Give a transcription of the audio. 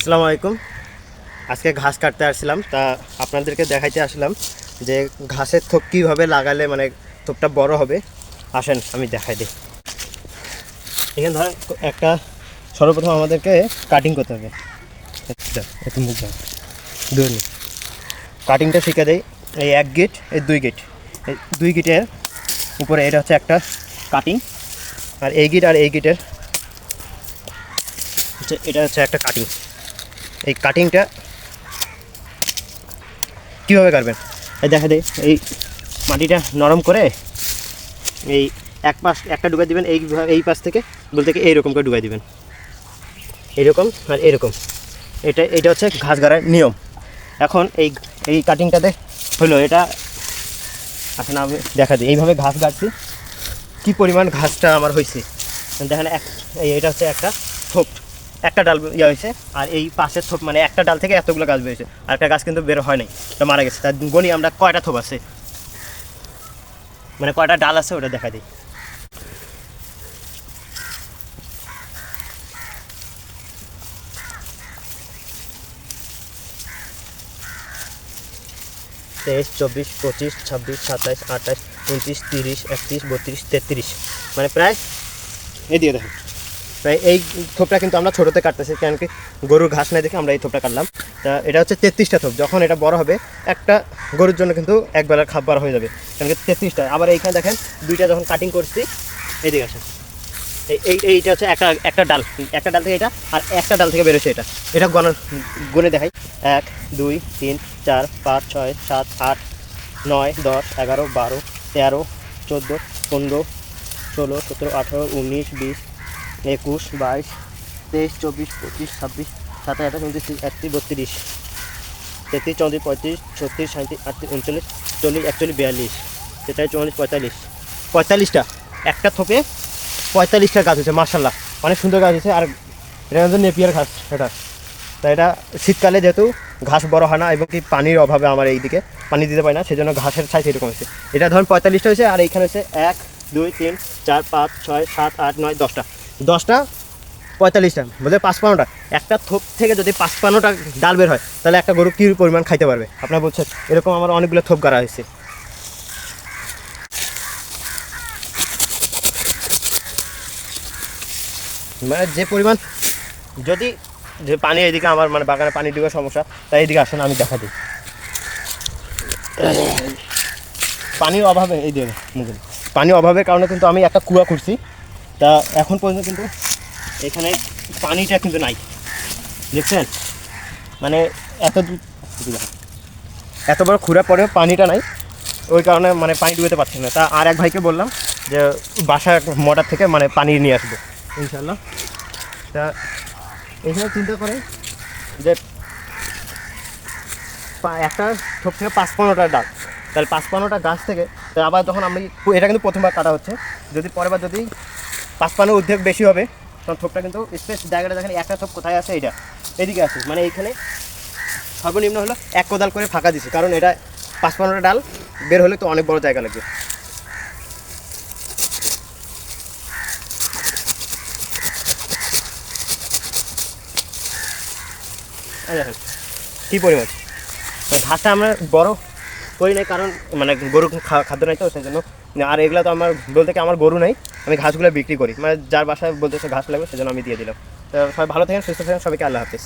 আসসালামু আলাইকুম। আজকে ঘাস কাটতে আসছিলাম, তা আপনাদেরকে দেখাইতে আসলাম যে ঘাসের থোপ কীভাবে লাগালে মানে থোপটা বড় হবে। আসেন আমি দেখাই দিই। এখানে ধরেন একটা সর্বপ্রথম আমাদেরকে কাটিং করতে হবে। একটু মুখ ধরে কাটিংটা শিখে দেয়। এই 1 গিট, এই 2 গিট, এই 2 গিটের উপরে এটা হচ্ছে একটা কাটিং, আর এই গিট আর এই গিটের এটা হচ্ছে একটা কাটিং। এই কাটিংটা কীভাবে কাটবেন দেখা দেয়। এই মাটিটা নরম করে এই এক পাশ একটা ডুবাই দিবেন, এই পাশ থেকে বলতে এইরকম করে ডুবাই দিবেন, এইরকম আর এরকম। এটা হচ্ছে ঘাস গাড়ার নিয়ম। এখন এই কাটিংটাতে হলো এটা। আসলে আমি দেখা দিই এইভাবে ঘাস গাড়ছি, কী পরিমাণ ঘাসটা আমার হয়েছে দেখেন। এটা হচ্ছে একটা থোপ, একটা ডাল হয়েছে, আর এই পাশের থোপ মানে একটা ডাল থেকে এতগুলো গাছ বেরিয়েছে। আর একটা গাছ কিন্তু বের হয় নাই, তো মারা গেছে। তার গণি আমরা কয়টা থোপ আছে, মানে কয়টা ডাল আছে ওটা দেখা দিই। তেইশ, 24, 25, 26, 27, 28, 29, 30, 31, 32, 33, মানে প্রায় এই দিয়ে দেখেন প্রায়। এই থোপটা কিন্তু আমরা ছোটোতে কাটতেছি, কারণ কি গরুর ঘাস নাই দেখে আমরা এই থোপটা কাটলাম। তা এটা হচ্ছে 33টা থোপ। যখন এটা বড় হবে একটা গরুর জন্য কিন্তু একবেলার খাবার হয়ে যাবে, কারণ কি 33টা। আবার এইখানে দেখেন দুইটা যখন কাটিং করছি, এই দিকে আসেন, এইটা হচ্ছে একটা ডাল, একটা ডাল থেকে এটা, আর একটা ডাল থেকে বেরোচ্ছে এটা গুনে দেখাই। 1, 2, 3, 4, 5, 6, 7, 8, 9, 10, 11, 12, 13, 14, 15, 16, 17, 18, 19, 20, 21, 22, 23, 24, 25, 26, 27, 28, 29, 30, 31, 32, 33, 34, 35, 36, 37, 38, 39, 40, 41, 42, 43, 45টা একটা থোপে 45টা গাছ হয়েছে। মার্শাল্লাহ, অনেক সুন্দর গাছ হয়েছে। আর এটা কিন্তু নেপিয়ার ঘাস এটা। তাই এটা শীতকালে যেহেতু ঘাস বড় হয় না এবং কি পানির অভাবে আমার এইদিকে পানি দিতে পারি না, সেজন্য ঘাসের সাইজ এরকম হয়েছে। এটা ধরুন 45টা হয়েছে, আর এইখানে হচ্ছে 1, 2, 3, 4, 5, 6, 7, 8, 9, 10টা 45টা বলতে 55টা। একটা থোপ থেকে যদি 55টা ডাল বের হয়, তাহলে একটা গরু কী পরিমাণ খাইতে পারবে আপনারা বলছেন। এরকম আমার অনেকগুলো থোপ গাড়া হয়েছে। মানে যে পরিমাণ, যদি যে পানি এইদিকে আমার মানে বাগানে পানি দেওয়ার সমস্যা, তাই এইদিকে আসেন আমি দেখা দিই। পানির অভাবে এই দিয়ে পানির অভাবের কারণে কিন্তু আমি একটা কুয়া করছি। তা এখন পর্যন্ত কিন্তু এখানে পানিটা কিন্তু নাই, দেখছেন। মানে এত বড় খুঁড়া পরেও পানিটা নাই, ওই কারণে মানে পানি ডুবেতে পারছি না। তা আর এক ভাইকে বললাম যে বাসায় মোটর থেকে মানে পানি নিয়ে আসবো ইনশাল্লাহ। তা এখানে চিন্তা করে যে একটা থোপ থেকে 55টা ডাল, তাহলে 55টা গাছ থেকে আবার যখন আমি এটা কিন্তু প্রথমবার কাটা হচ্ছে, যদি পরের বার যদি 55 অর্ধেক বেশি হবে, তখন থোপটা কিন্তু স্পেস জায়গাটা দেখেন একটা থোপ কোথায় আছে, এইটা এদিকে আছে। মানে এইখানে সর্বনিম্ন হলো 1 কোদাল করে ফাঁকা দিছে, কারণ এটা 55টা ডাল বের হলে তো অনেক বড় জায়গা লাগবে। দেখেন কী পরিমাণ ঘাসটা আমরা বড় করি নাই, কারণ মানে গরু খাদ্য নাই তো সেই জন্য। আর এগুলো তো আমার বলতে কি আমার গরু নাই, আমি ঘাসগুলো বিক্রি করি, মানে যার বাসায় বলতেছে ঘাস লাগবে সেজন্য আমি দিয়ে দিলাম। তো সবাই ভালো থাকেন, সুস্থ থাকেন, সবাইকে আল্লাহ হাফিজ।